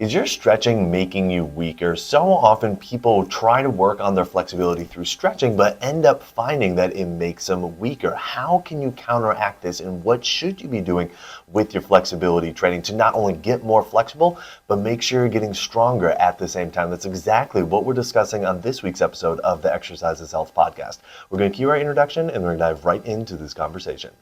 Is your stretching making you weaker? So often people try to work on their flexibility through stretching, but end up finding that it makes them weaker. How can you counteract this, and what should you be doing with your flexibility training to not only get more flexible, but make sure you're getting stronger at the same time? That's exactly what we're discussing on this week's episode of the Exercise is Health podcast. We're going to cue our introduction, and we're going to dive right into this conversation.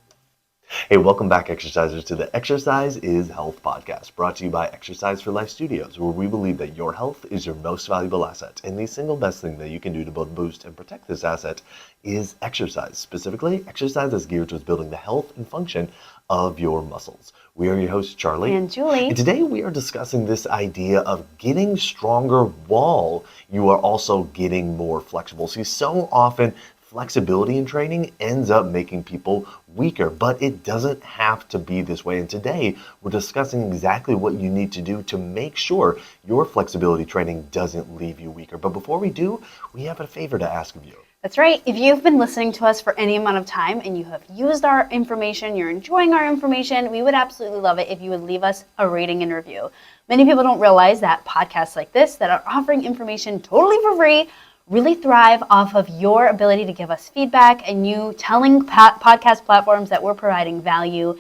Hey, welcome back, exercisers, to the Exercise is Health podcast, brought to you by Exercise for Life Studios, where we believe that your health is your most valuable asset, and the single best thing that you can do to both boost and protect this asset is exercise. Specifically, exercise is geared towards building the health and function of your muscles. We are your hosts, Charlie and Julie, and today we are discussing this idea of getting stronger while you are also getting more flexible. See, so often flexibility in training ends up making people weaker, but it doesn't have to be this way. And today we're discussing exactly what you need to do to make sure your flexibility training doesn't leave you weaker. But before we do, we have a favor to ask of you. That's right. If you've been listening to us for any amount of time and you have used our information, you're enjoying our information, we would absolutely love it if you would leave us a rating and review. Many people don't realize that podcasts like this that are offering information totally for free really thrive off of your ability to give us feedback and you telling podcast platforms that we're providing value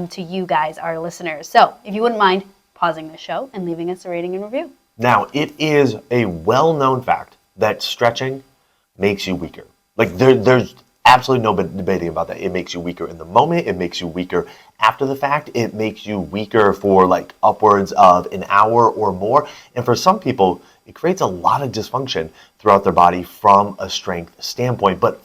to you guys, our listeners. So if you wouldn't mind pausing the show and leaving us a rating and review. Now, it is a well-known fact that stretching makes you weaker. Like there's absolutely no debating about that. It makes you weaker in the moment. It makes you weaker after the fact. It makes you weaker for like upwards of an hour or more. And for some people, it creates a lot of dysfunction throughout their body from a strength standpoint. But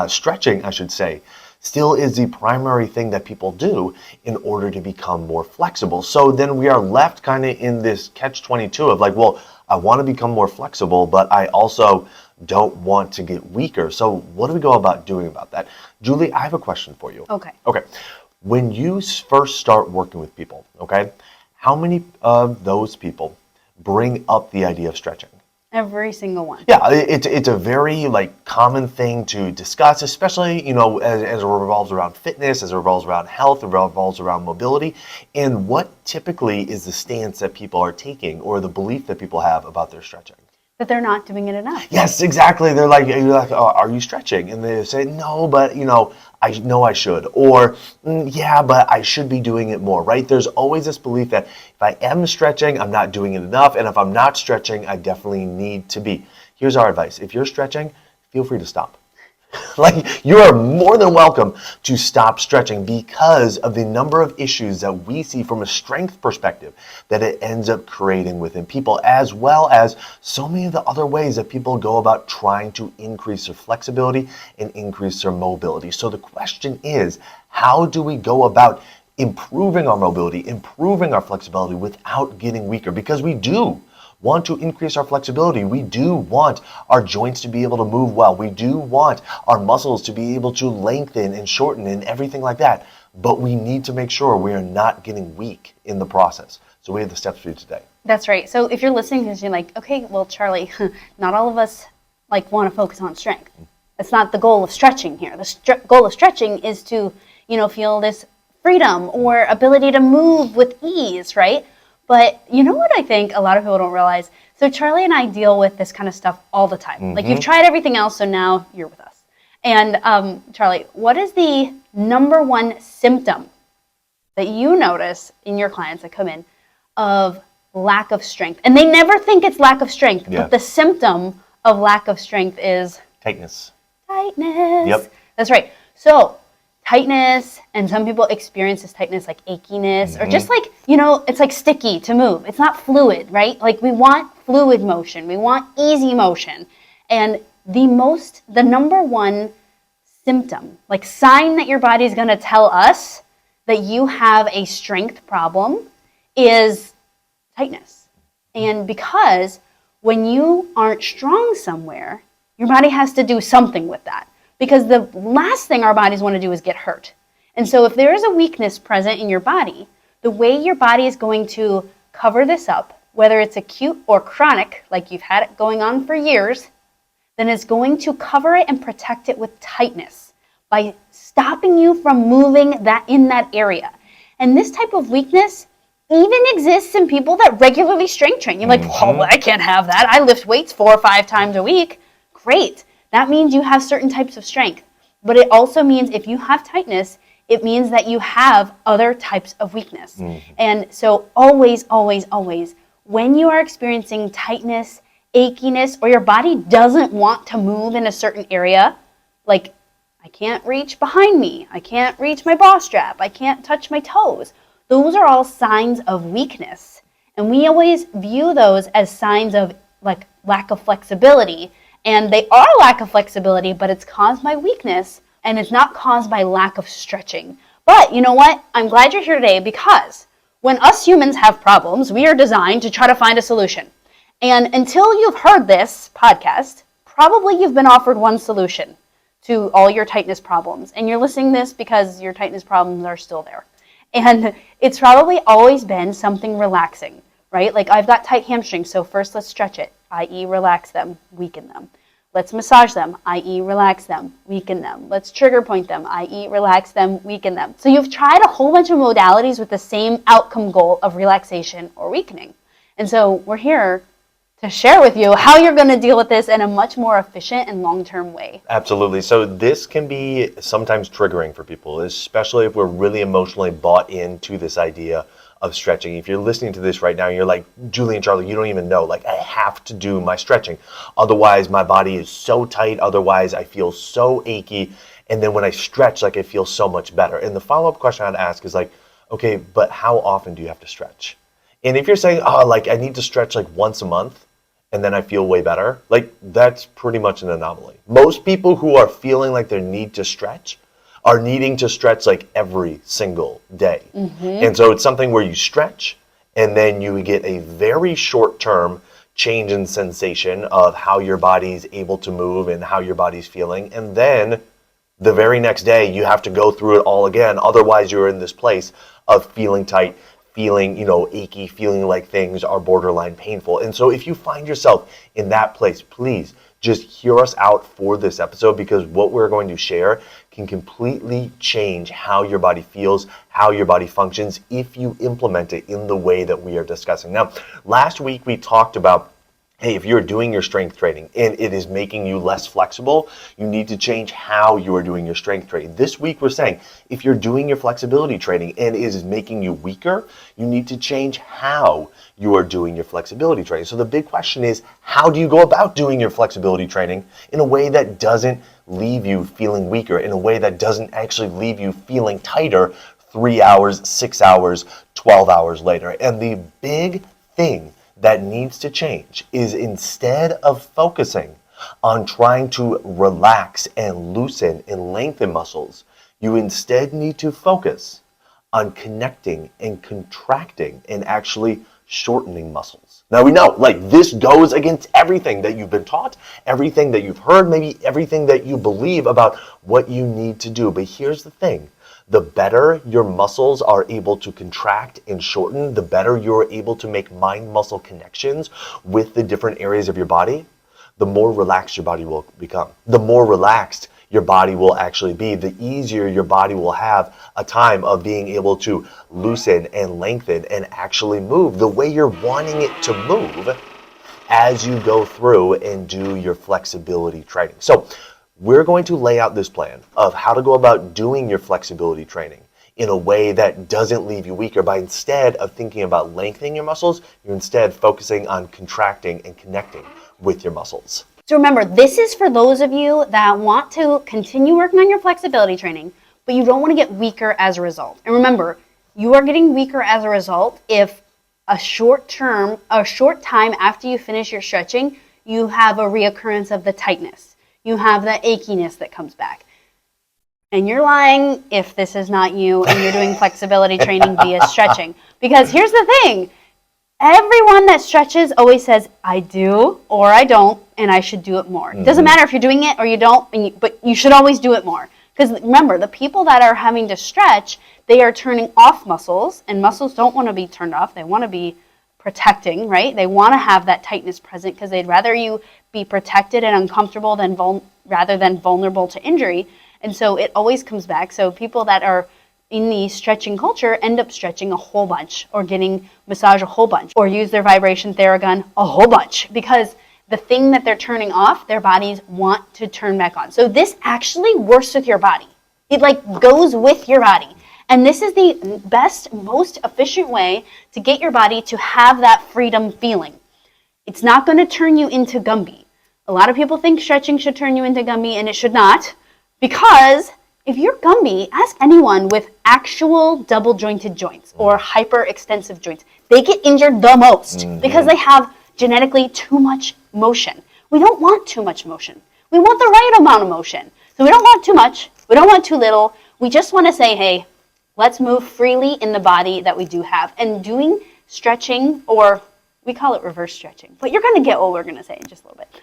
stretching, I should say, still is the primary thing that people do in order to become more flexible. So then we are left kind of in this catch-22 of like, well, I want to become more flexible, but I also don't want to get weaker. So what do we go about doing about that? Julie, I have a question for you. Okay. When you first start working with people, how many of those people bring up the idea of stretching? Every single one. Yeah, it's a very common thing to discuss, especially as it revolves around fitness, as it revolves around health, it revolves around mobility. And what typically is the stance that people are taking or the belief that people have about their stretching? That they're not doing it enough. Yes, exactly. They're like, oh, are you stretching? And they say, no, but I know I should. Or, yeah, but I should be doing it more, right? There's always this belief that if I am stretching, I'm not doing it enough. And if I'm not stretching, I definitely need to be. Here's our advice. If you're stretching, feel free to stop. You are more than welcome to stop stretching because of the number of issues that we see from a strength perspective that it ends up creating within people, as well as so many of the other ways that people go about trying to increase their flexibility and increase their mobility. So the question is, how do we go about improving our mobility, improving our flexibility without getting weaker? Because we do want to increase our flexibility. We do want our joints to be able to move well. We do want our muscles to be able to lengthen and shorten and everything like that. But we need to make sure we are not getting weak in the process. So we have the steps for you today. That's right. So if you're listening and you're like, okay, well, Charlie, not all of us want to focus on strength. That's not the goal of stretching here. The goal of stretching is to, feel this freedom or ability to move with ease, right? But you know what I think a lot of people don't realize? So Charlie and I deal with this kind of stuff all the time. Mm-hmm. You've tried everything else, so now you're with us. And Charlie, what is the number one symptom that you notice in your clients that come in of lack of strength? And they never think it's lack of strength, but the symptom of lack of strength is tightness. Yep. That's right. So tightness, and some people experience this tightness like achiness, or just it's like sticky to move. It's not fluid, right? We want fluid motion. We want easy motion. And the number one symptom, sign that your body is going to tell us that you have a strength problem is tightness. And because when you aren't strong somewhere, your body has to do something with that. Because the last thing our bodies want to do is get hurt. And so if there is a weakness present in your body, the way your body is going to cover this up, whether it's acute or chronic, like you've had it going on for years, then it's going to cover it and protect it with tightness by stopping you from moving in that area. And this type of weakness even exists in people that regularly strength train. You're like, well, I can't have that. I lift weights 4 or 5 times a week. Great. That means you have certain types of strength. But it also means if you have tightness, it means that you have other types of weakness. And so always, always, always, when you are experiencing tightness, achiness, or your body doesn't want to move in a certain area, like I can't reach behind me, I can't reach my bra strap, I can't touch my toes, those are all signs of weakness. And we always view those as signs of like lack of flexibility. And they are lack of flexibility, but it's caused by weakness, and it's not caused by lack of stretching. But you know what? I'm glad you're here today, because when us humans have problems, we are designed to try to find a solution. And until you've heard this podcast, probably you've been offered one solution to all your tightness problems. And you're listening to this because your tightness problems are still there. And it's probably always been something relaxing, right? Like I've got tight hamstrings, so first let's stretch it, i.e. relax them, weaken them. Let's massage them, i.e. relax them, weaken them. Let's trigger point them, i.e. relax them, weaken them. So you've tried a whole bunch of modalities with the same outcome goal of relaxation or weakening. And so we're here to share with you how you're going to deal with this in a much more efficient and long-term way. Absolutely. So this can be sometimes triggering for people, especially if we're really emotionally bought into this idea of stretching. If you're listening to this right now, you're like, Julie and Charlie, you don't even know, like I have to do my stretching. Otherwise my body is so tight. Otherwise I feel so achy. And then when I stretch, like I feel so much better. And the follow-up question I'd ask is like, okay, but how often do you have to stretch? And if you're saying, oh, like I need to stretch like once a month, and then I feel way better, like that's pretty much an anomaly. Most people who are feeling like they need to stretch are needing to stretch like every single day. And so it's something where you stretch and then you get a very short term change in sensation of how your body's able to move and how your body's feeling. And then the very next day you have to go through it all again. Otherwise you're in this place of feeling tight, feeling, achy, feeling like things are borderline painful. And so if you find yourself in that place, please just hear us out for this episode, because what we're going to share can completely change how your body feels, how your body functions, if you implement it in the way that we are discussing. Now, last week we talked about, hey, if you're doing your strength training and it is making you less flexible, you need to change how you are doing your strength training. This week we're saying, if you're doing your flexibility training and it is making you weaker, you need to change how you are doing your flexibility training. So the big question is, how do you go about doing your flexibility training in a way that doesn't leave you feeling weaker, in a way that doesn't actually leave you feeling tighter 3 hours, 6 hours, 12 hours later? And the big thing that needs to change is, instead of focusing on trying to relax and loosen and lengthen muscles, you instead need to focus on connecting and contracting and actually shortening muscles. Now we know, like, this goes against everything that you've been taught, everything that you've heard, maybe everything that you believe about what you need to do. But here's the thing. The better your muscles are able to contract and shorten, the better you're able to make mind-muscle connections with the different areas of your body, the more relaxed your body will become. The more relaxed your body will actually be, the easier your body will have a time of being able to loosen and lengthen and actually move the way you're wanting it to move as you go through and do your flexibility training. So we're going to lay out this plan of how to go about doing your flexibility training in a way that doesn't leave you weaker, by instead of thinking about lengthening your muscles, you're instead focusing on contracting and connecting with your muscles. So remember, this is for those of you that want to continue working on your flexibility training, but you don't want to get weaker as a result. And remember, you are getting weaker as a result if a short time after you finish your stretching, you have a reoccurrence of the tightness. You have the achiness that comes back. And you're lying if this is not you and you're doing flexibility training via stretching. Because here's the thing. Everyone that stretches always says, I do or I don't, and I should do it more. It doesn't matter if you're doing it or you don't, but you should always do it more. Because remember, the people that are having to stretch, they are turning off muscles, and muscles don't want to be turned off. They want to be protecting, right? They want to have that tightness present because they'd rather you be protected and uncomfortable rather than vulnerable to injury. And so it always comes back. So people that are in the stretching culture end up stretching a whole bunch or getting massage a whole bunch or use their vibration Theragun a whole bunch because the thing that they're turning off, their bodies want to turn back on. So this actually works with your body. It like goes with your body. And this is the best, most efficient way to get your body to have that freedom feeling. It's not going to turn you into Gumby. A lot of people think stretching should turn you into Gumby, and it should not, because if you're Gumby, ask anyone with actual double jointed joints or hyperextensive joints. They get injured the most because they have genetically too much motion. We don't want too much motion. We want the right amount of motion. So we don't want too much. We don't want too little. We just want to say, hey, let's move freely in the body that we do have. And doing stretching, or we call it reverse stretching, but you're going to get what we're going to say in just a little bit.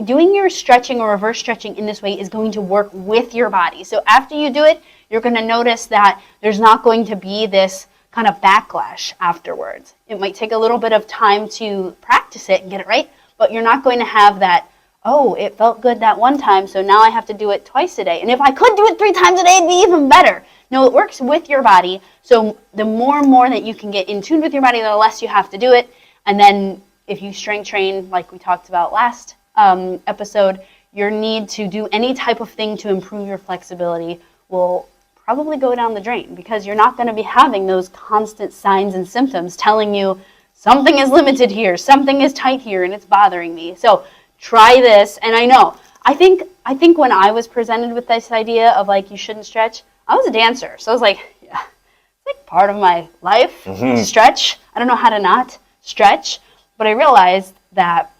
Doing your stretching or reverse stretching in this way is going to work with your body. So after you do it, you're going to notice that there's not going to be this kind of backlash afterwards. It might take a little bit of time to practice it and get it right, but you're not going to have that, oh, it felt good that one time, so now I have to do it twice a day. And if I could do it 3 times a day, it'd be even better. No, it works with your body. So the more and more that you can get in tune with your body, the less you have to do it. And then if you strength train, like we talked about last episode, your need to do any type of thing to improve your flexibility will probably go down the drain because you're not going to be having those constant signs and symptoms telling you something is limited here, something is tight here, and it's bothering me. So try this. And I think when I was presented with this idea of like you shouldn't stretch, I was a dancer. So I was like, yeah, it's like part of my life to stretch. I don't know how to not stretch. But I realized that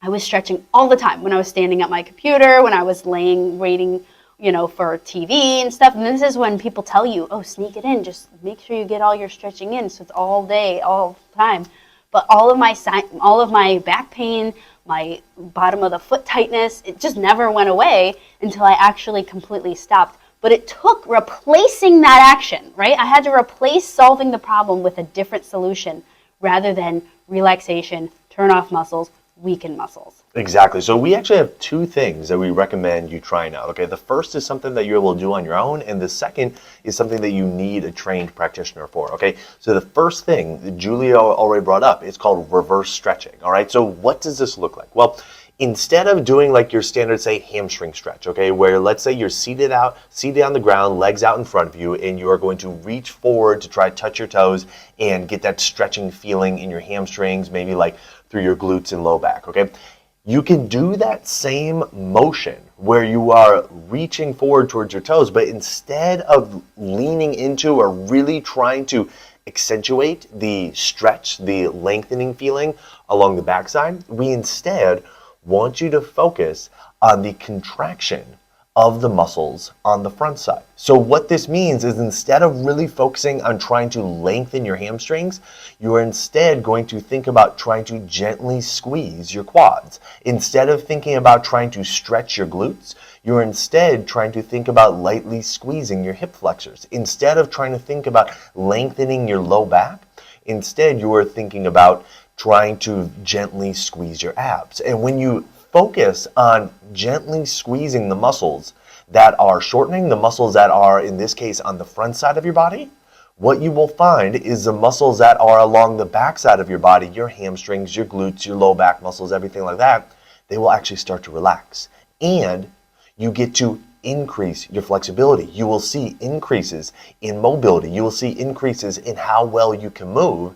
I was stretching all the time when I was standing at my computer, when I was waiting, for TV and stuff. And this is when people tell you, oh, sneak it in. Just make sure you get all your stretching in. So it's all day, all the time. But all of my back pain, my bottom of the foot tightness, it just never went away until I actually completely stopped. But it took replacing that action, right? I had to replace solving the problem with a different solution rather than relaxation, turn off muscles, weaken muscles. Exactly. So we actually have 2 things that we recommend you trying out. Okay, the first is something that you're able to do on your own, and the second is something that you need a trained practitioner for. Okay, so the first thing that Julia already brought up is called reverse stretching. All right, so what does this look like? Well, instead of doing like your standard, say, hamstring stretch, okay, where let's say you're seated on the ground, legs out in front of you, and you are going to reach forward to try to touch your toes and get that stretching feeling in your hamstrings, maybe like through your glutes and low back, okay? You can do that same motion where you are reaching forward towards your toes, but instead of leaning into or really trying to accentuate the stretch, the lengthening feeling along the backside, we instead want you to focus on the contraction of the muscles on the front side. So what this means is instead of really focusing on trying to lengthen your hamstrings, you are instead going to think about trying to gently squeeze your quads. Instead of thinking about trying to stretch your glutes, you're instead trying to think about lightly squeezing your hip flexors. Instead of trying to think about lengthening your low back, instead you are thinking about trying to gently squeeze your abs. And when you focus on gently squeezing the muscles that are shortening, the muscles that are, in this case, on the front side of your body, what you will find is the muscles that are along the back side of your body, your hamstrings, your glutes, your low back muscles, everything like that, they will actually start to relax. And you get to increase your flexibility. You will see increases in mobility. You will see increases in how well you can move.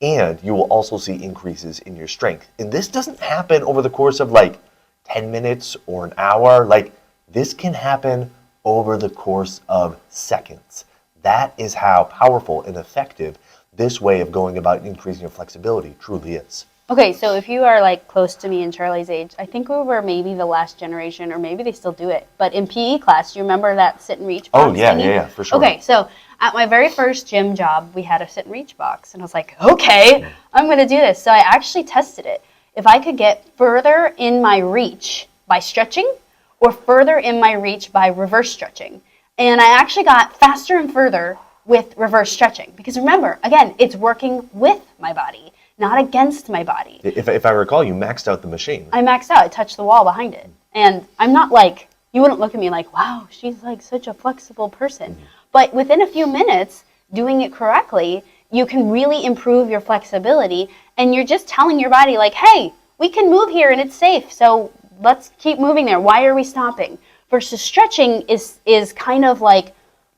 And you will also see increases in your strength. And this doesn't happen over the course of like 10 minutes or an hour. Like this can happen over the course of seconds. That is how powerful and effective this way of going about increasing your flexibility truly is. Okay, so if you are like close to me and Charlie's age, I think we were maybe the last generation, or maybe they still do it. But in PE class, do you remember that sit and reach box? Oh, yeah, for sure. Okay, so at my very first gym job, we had a sit and reach box. And I was like, okay, I'm going to do this. So I actually tested it. If I could get further in my reach by stretching or further in my reach by reverse stretching. And I actually got faster and further with reverse stretching. Because remember, again, it's working with my body, not against my body. If I recall, you maxed out the machine. I maxed out. I touched the wall behind it. And I'm not like, you wouldn't look at me like, wow, she's like such a flexible person. But within a few minutes, doing it correctly, you can really improve your flexibility, and you're just telling your body like, hey, we can move here and it's safe, so let's keep moving there. Why are we stopping? Versus stretching is kind of like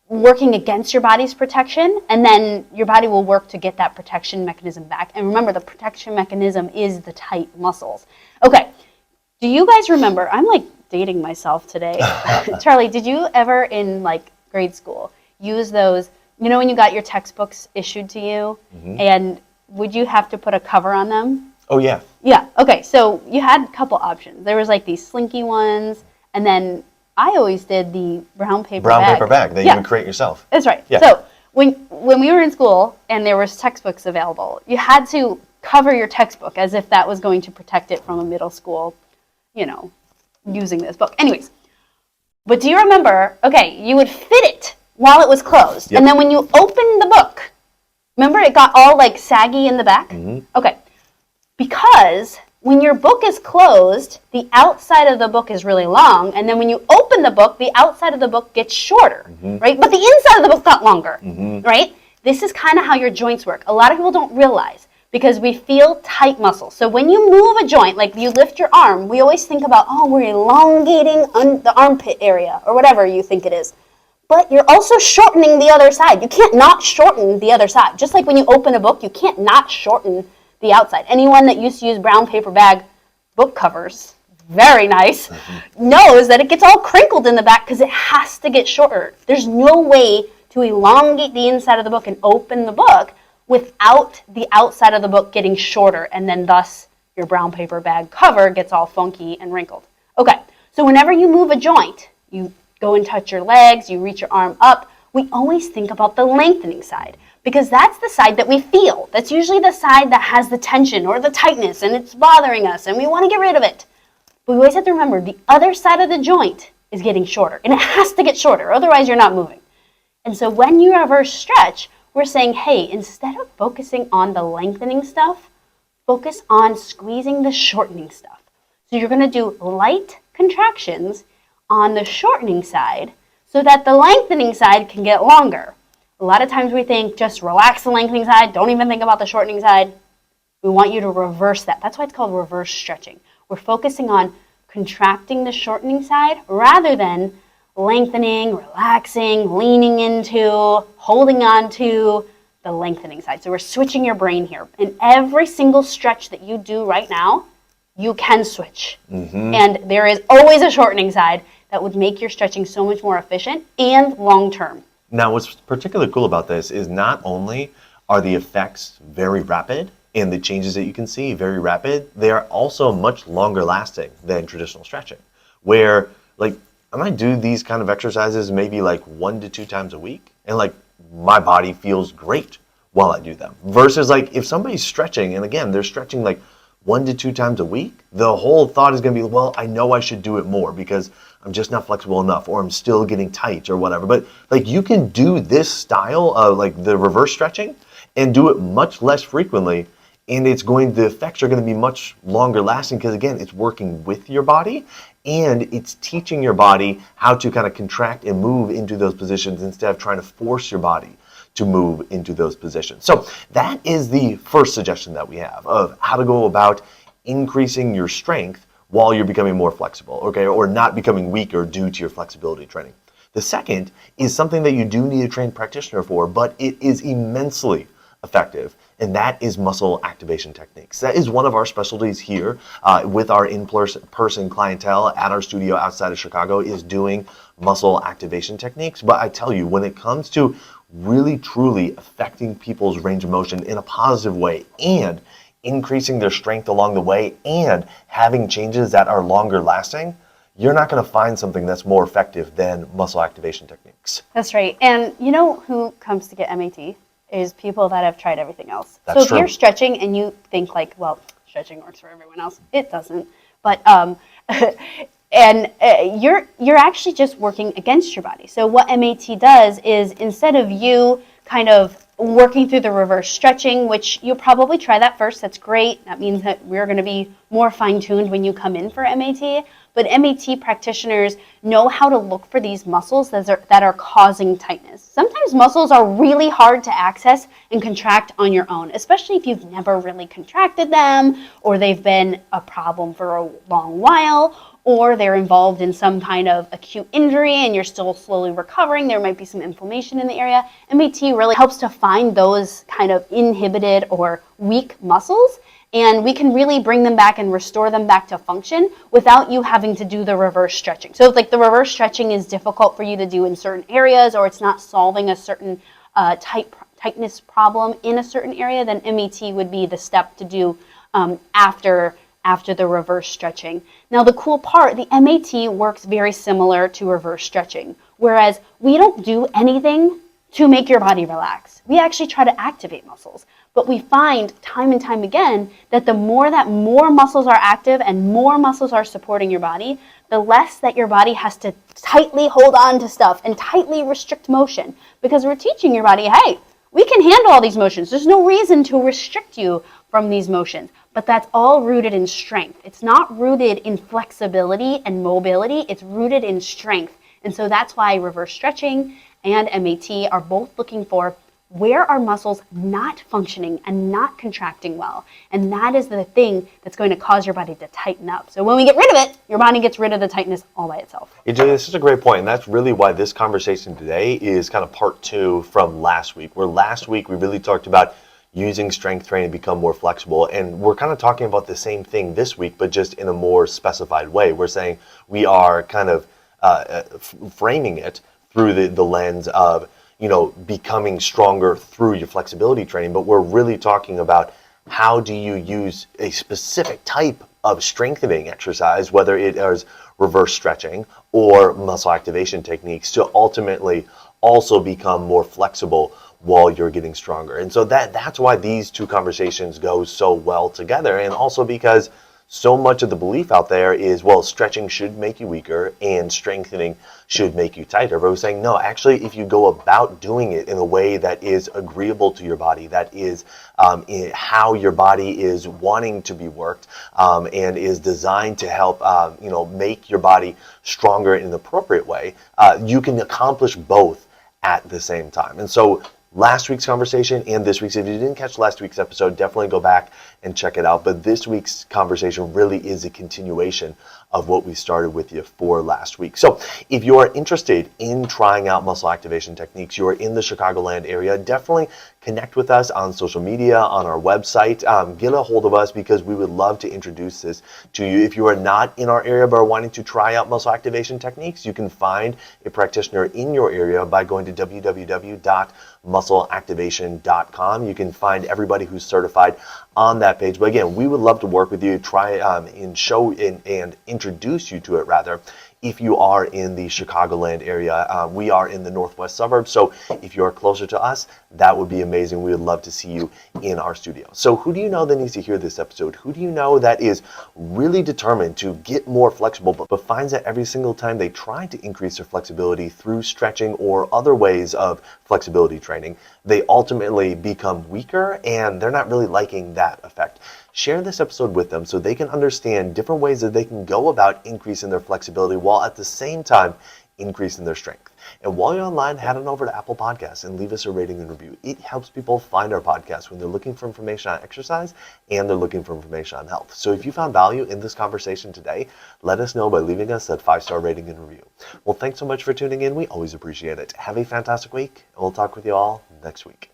working against your body's protection, and then your body will work to get that protection mechanism back. And remember, the protection mechanism is the tight muscles. Okay, do you guys remember, I'm like dating myself today. Charlie, did you ever in like grade school use those, you know when you got your textbooks issued to you, and would you have to put a cover on them? Oh, yeah. Yeah, okay, so you had a couple options. There was like these slinky ones, and then I always did the brown paper bag. that you would create yourself. That's right. Yeah. So when we were in school and there was textbooks available, you had to cover your textbook as if that was going to protect it from a middle school, using this book. Anyways, but do you remember, okay, you would fit it while it was closed. Yep. And then when you opened the book, remember it got all like saggy in the back? Okay. Because when your book is closed, the outside of the book is really long, and then when you open the book, the outside of the book gets shorter, right? But the inside of the book got longer, right? This is kind of how your joints work. A lot of people don't realize because we feel tight muscles. So when you move a joint, like you lift your arm, we always think about, oh, we're elongating the armpit area or whatever you think it is. But you're also shortening the other side. You can't not shorten the other side. Just like when you open a book, you can't not shorten the outside. Anyone that used to use brown paper bag book covers, very nice, knows that it gets all crinkled in the back because it has to get shorter. There's no way to elongate the inside of the book and open the book without the outside of the book getting shorter, and then thus your brown paper bag cover gets all funky and wrinkled. Okay, so whenever you move a joint, you go and touch your legs, you reach your arm up, we always think about the lengthening side, because that's the side that we feel. That's usually the side that has the tension or the tightness, and it's bothering us, and we want to get rid of it. But we always have to remember the other side of the joint is getting shorter, and it has to get shorter, otherwise you're not moving. And so when you reverse stretch, we're saying, hey, instead of focusing on the lengthening stuff, focus on squeezing the shortening stuff. So you're going to do light contractions on the shortening side so that the lengthening side can get longer. A lot of times we think just relax the lengthening side, don't even think about the shortening side. We want you to reverse that. That's why it's called reverse stretching. We're focusing on contracting the shortening side rather than lengthening, relaxing, leaning into, holding on to the lengthening side. So we're switching your brain here. In every single stretch that you do right now, you can switch. And there is always a shortening side that would make your stretching so much more efficient and long-term. Now, what's particularly cool about this is not only are the effects very rapid and the changes that you can see very rapid, they are also much longer lasting than traditional stretching, where like I might do these kind of exercises maybe like 1 to 2 times a week, and like my body feels great while I do them. Versus like if somebody's stretching, and again, they're stretching like 1 to 2 times a week, the whole thought is going to be, well, I know I should do it more because I'm just not flexible enough, or I'm still getting tight or whatever. But like you can do this style of like the reverse stretching and do it much less frequently, and the effects are going to be much longer lasting because again, it's working with your body and it's teaching your body how to kind of contract and move into those positions instead of trying to force your body to move into those positions. So that is the first suggestion that we have of how to go about increasing your strength while you're becoming more flexible, okay, or not becoming weaker due to your flexibility training. The second is something that you do need a trained practitioner for, but it is immensely effective, and that is muscle activation techniques. That is one of our specialties here with our in-person clientele at our studio outside of Chicago, is doing muscle activation techniques. But I tell you, when it comes to really truly affecting people's range of motion in a positive way and increasing their strength along the way and having changes that are longer lasting, you're not going to find something that's more effective than muscle activation techniques. That's right. And you know who comes to get MAT? Is people that have tried everything else. That's so if true. You're stretching and you think like, well, stretching works for everyone else. It doesn't. But and you're actually just working against your body. So what MAT does is instead of you kind of working through the reverse stretching, which you'll probably try that first. That's great. That means that we're going to be more fine-tuned when you come in for MAT. But MAT practitioners know how to look for these muscles that are causing tightness. Sometimes muscles are really hard to access and contract on your own, especially if you've never really contracted them, or they've been a problem for a long while, or they're involved in some kind of acute injury and you're still slowly recovering. There might be some inflammation in the area. MAT really helps to find those kind of inhibited or weak muscles, and we can really bring them back and restore them back to function without you having to do the reverse stretching. So if like the reverse stretching is difficult for you to do in certain areas, or it's not solving a certain tightness problem in a certain area, then MAT would be the step to do after the reverse stretching. Now the cool part, the MAT works very similar to reverse stretching, whereas we don't do anything to make your body relax. We actually try to activate muscles. But we find time and time again that the more muscles are active and more muscles are supporting your body, the less that your body has to tightly hold on to stuff and tightly restrict motion. Because we're teaching your body, hey, we can handle all these motions. There's no reason to restrict you from these motions. But that's all rooted in strength. It's not rooted in flexibility and mobility. It's rooted in strength. And so that's why reverse stretching and MAT are both looking for where are muscles not functioning and not contracting well. And that is the thing that's going to cause your body to tighten up. So when we get rid of it, your body gets rid of the tightness all by itself. Yeah, Julie, this is a great point, and that's really why this conversation today is kind of part 2 from last week, where last week we really talked about using strength training to become more flexible. And we're kind of talking about the same thing this week, but just in a more specified way. We're saying we are kind of framing it through the lens of, becoming stronger through your flexibility training, but we're really talking about how do you use a specific type of strengthening exercise, whether it is reverse stretching or muscle activation techniques, to ultimately also become more flexible while you're getting stronger. And so that's why these two conversations go so well together, and also because so much of the belief out there is, well, stretching should make you weaker and strengthening should make you tighter. But we're saying, no, actually, if you go about doing it in a way that is agreeable to your body, that is how your body is wanting to be worked, and is designed to help, make your body stronger in an appropriate way, you can accomplish both at the same time. And so last week's conversation and this week's, if you didn't catch last week's episode, definitely go back and check it out. But this week's conversation really is a continuation of what we started with you for last week. So if you are interested in trying out muscle activation techniques, you are in the Chicagoland area, definitely connect with us on social media, on our website. Get a hold of us, because we would love to introduce this to you. If you are not in our area but are wanting to try out muscle activation techniques, you can find a practitioner in your area by going to www.muscleactivation.com. You can find everybody who's certified on that page. But again, we would love to work with you, try and show and introduce you to it, rather, if you are in the Chicagoland area. We are in the northwest suburbs, so if you are closer to us, that would be amazing. We would love to see you in our studio. So who do you know that needs to hear this episode? Who do you know that is really determined to get more flexible, but finds that every single time they try to increase their flexibility through stretching or other ways of flexibility training, they ultimately become weaker and they're not really liking that effect? Share this episode with them so they can understand different ways that they can go about increasing their flexibility while at the same time increasing their strength. And while you're online, head on over to Apple Podcasts and leave us a rating and review. It helps people find our podcast when they're looking for information on exercise and they're looking for information on health. So if you found value in this conversation today, let us know by leaving us that 5-star rating and review. Well, thanks so much for tuning in. We always appreciate it. Have a fantastic week, and we'll talk with you all next week.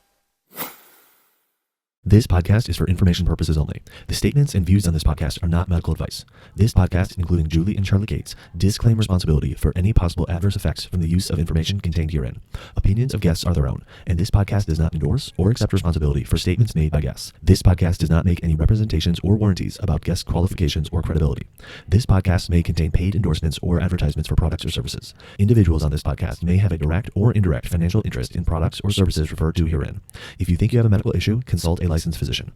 This podcast is for information purposes only. The statements and views on this podcast are not medical advice. This podcast, including Julie and Charlie Gates, disclaim responsibility for any possible adverse effects from the use of information contained herein. Opinions of guests are their own, and this podcast does not endorse or accept responsibility for statements made by guests. This podcast does not make any representations or warranties about guest qualifications or credibility. This podcast may contain paid endorsements or advertisements for products or services. Individuals on this podcast may have a direct or indirect financial interest in products or services referred to herein. If you think you have a medical issue, consult a licensed physician.